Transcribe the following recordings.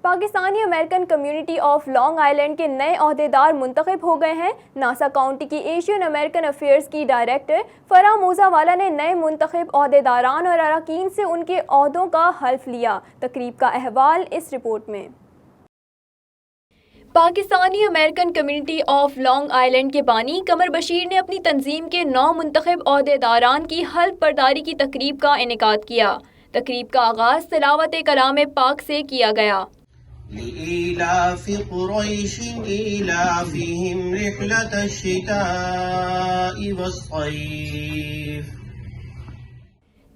Pakistani American community of Long island کے نئے عہدیدار منتخب ہو گئے ہیں۔ ناسا کاؤنٹی کی ایشین امریکن افیئرز کی ڈائریکٹر فرح موزہ والا نے نئے منتخب عہدیداران اور اراکین سے ان کے عہدوں کا حلف لیا۔ تقریب کا احوال اس رپورٹ میں۔ Pakistani American community of Long island کے بانی قمر بشیر نے اپنی تنظیم کے 9 منتخب عہدیداران کی حلف برداری کی تقریب کا انعقاد کیا۔ تقریب کا آغاز تلاوت کلام پاک سے کیا گیا۔ لإيلاف قريش إيلافهم رحلة الشتاء والصيف۔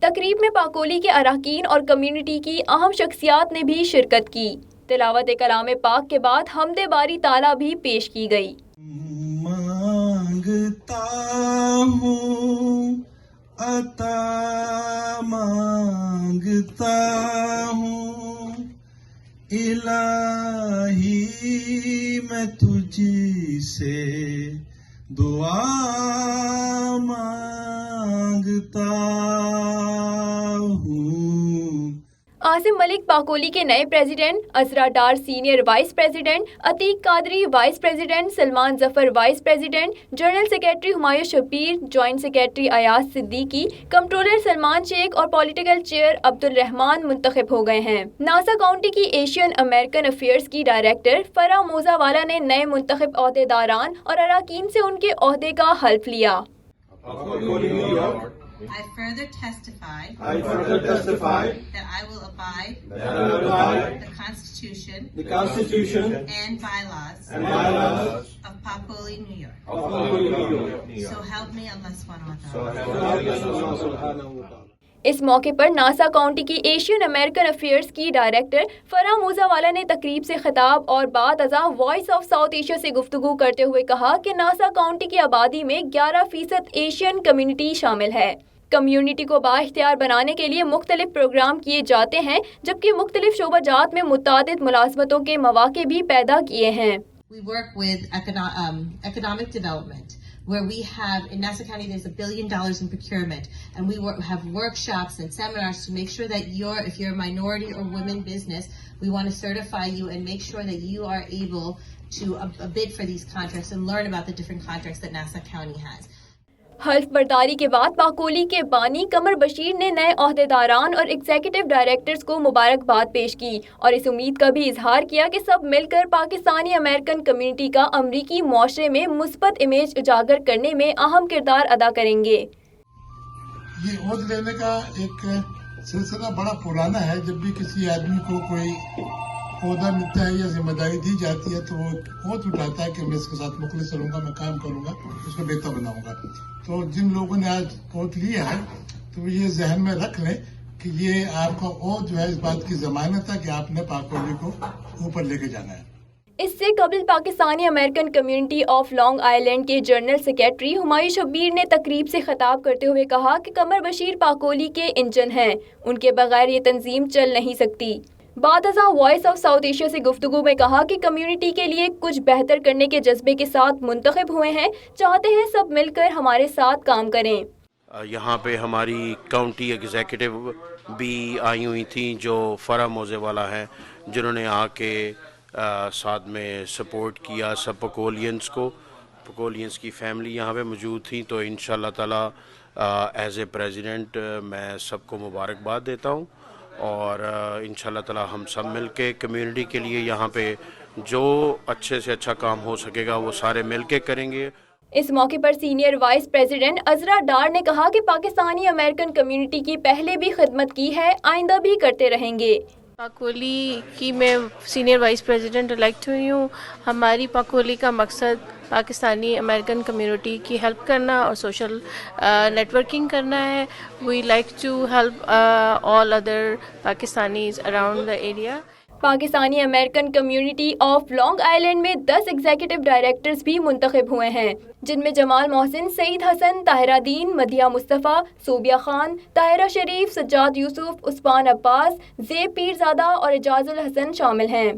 تقریب میں پاکولی کے اراکین اور کمیونٹی کی اہم شخصیات نے بھی شرکت کی۔ تلاوت کلام پاک کے بعد حمد باری تعالیٰ بھی پیش کی گئی۔ مانگتا ہوں عطا مانگتا ہوں الہی میں تجھ سے دعا مانگتا ہوں۔ عاصم ملک پاکولی کے نئے president, Azra Dar senior vice president, Atiq Qadri vice president, Salman Zafar vice president, general secretary Humayun Shabbir, joint secretary Ayaz Siddiqui, comptroller Salman Sheikh اور پولیٹیکل چیئر عبدالرحمان منتخب ہو گئے ہیں۔ ناسا کاؤنٹی کی ایشین امریکن افیئرز کی ڈائریکٹر فرح موزہ والا نے نئے منتخب عہدیداران اور اراکین سے ان کے عہدے کا حلف لیا۔ I further testify that I will abide the Constitution and bylaws of Pacoly, New York. So help me Allah subhanahu wa ta'ala. اس موقع پر ناسا کاؤنٹی کی ایشین امریکن افیئرز کی ڈائریکٹر فرح موزہ والا نے تقریب سے خطاب اور بعد ازاں وائس آف ساؤتھ ایشیا سے گفتگو کرتے ہوئے کہا کہ ناسا کاؤنٹی کی آبادی میں 11% ایشین کمیونٹی شامل ہے۔ کمیونٹی کو بااختیار بنانے کے لیے مختلف پروگرام کیے جاتے ہیں، جبکہ مختلف شعبہ جات میں متعدد ملازمتوں کے مواقع بھی پیدا کیے ہیں۔ We work with economic development, where we have, in Nassau County, there's $1 billion in procurement, and we have workshops and seminars to make sure that if you're a minority or women business, we want to certify you and make sure that you are able to bid for these contracts and learn about the different contracts that Nassau County has. حلف برداری کے بعد پاکولی کے بانی قمر بشیر نے نئے عہدیداران اور executive directors کو مبارکباد پیش کی اور اس امید کا بھی اظہار کیا کہ سب مل کر پاکستانی امریکن کمیونٹی کا امریکی معاشرے میں مثبت امیج اجاگر کرنے میں اہم کردار ادا کریں گے۔ یہ عہدہ لینے کا ایک سلسلہ بڑا پرانا ہے۔ جب بھی کسی آدمی کو کوئی عہدہ ملتا ہے یا ذمہ داری دی جاتی ہے تو وہ عہد اٹھاتا ہے کہ میں اس کے ساتھ مخلص رہوں گا، میں کام کروں گا، اس کو بہتر بناؤں گا۔ تو جن لوگوں نے آج عہد لیا ہے تو یہ ذہن میں رکھ لیں کہ یہ آپ کا عہد جو ہے اس بات کی ضمانت ہے کہ آپ نے پاکولی کو اوپر لے کے جانا ہے۔ اس سے قبل Pakistani American community of Long island کے جنرل سیکرٹری ہمایوں شبیر نے تقریب سے خطاب کرتے ہوئے کہا کہ قمر بشیر پاکولی کے انجن ہیں، ان کے بغیر یہ تنظیم چل نہیں سکتی۔ بعد ازاں وائس آف ساؤتھ ایشیا سے گفتگو میں کہا کہ کمیونٹی کے لیے کچھ بہتر کرنے کے جذبے کے ساتھ منتخب ہوئے ہیں، چاہتے ہیں سب مل کر ہمارے ساتھ کام کریں۔ یہاں پہ ہماری کاؤنٹی ایگزیکٹو بھی آئی ہوئی تھیں جو فرح موزے والا ہیں، جنہوں نے آ کے ساتھ میں سپورٹ کیا سب پکولینس کو۔ پکولینس کی فیملی یہاں پہ موجود تھیں، تو انشاءاللہ تعالی ایز اے پریزیڈنٹ میں سب کو مبارکباد دیتا ہوں، اور انشاءاللہ تعالی ہم سب مل کے کمیونٹی کے لیے یہاں پہ جو اچھے سے اچھا کام ہو سکے گا وہ سارے مل کے کریں گے۔ اس موقع پر senior vice president Azra Dar نے کہا کہ پاکستانی امریکن کمیونٹی کی پہلے بھی خدمت کی ہے، آئندہ بھی کرتے رہیں گے۔ پاکولی کی میں سینئر وائس پریزیڈنٹ الیکٹ ہوئی ہوں۔ ہماری پاکولی کا مقصد پاکستانی امریکن کمیونٹی کی ہیلپ کرنا اور سوشل نیٹورکنگ کرنا ہے۔ We like to help all other Pakistanis around the area. Pakistani American community of Long Island میں 10 ایگزیکٹو ڈائریکٹرز بھی منتخب ہوئے ہیں، جن میں جمال محسن، سعید حسن، طاہرہ دین، مدیحہ مصطفیٰ، صوبیہ خان، طاہرہ شریف، سجاد یوسف، عثمان عباس، زیب پیرزادہ اور اعجاز الحسن شامل ہیں۔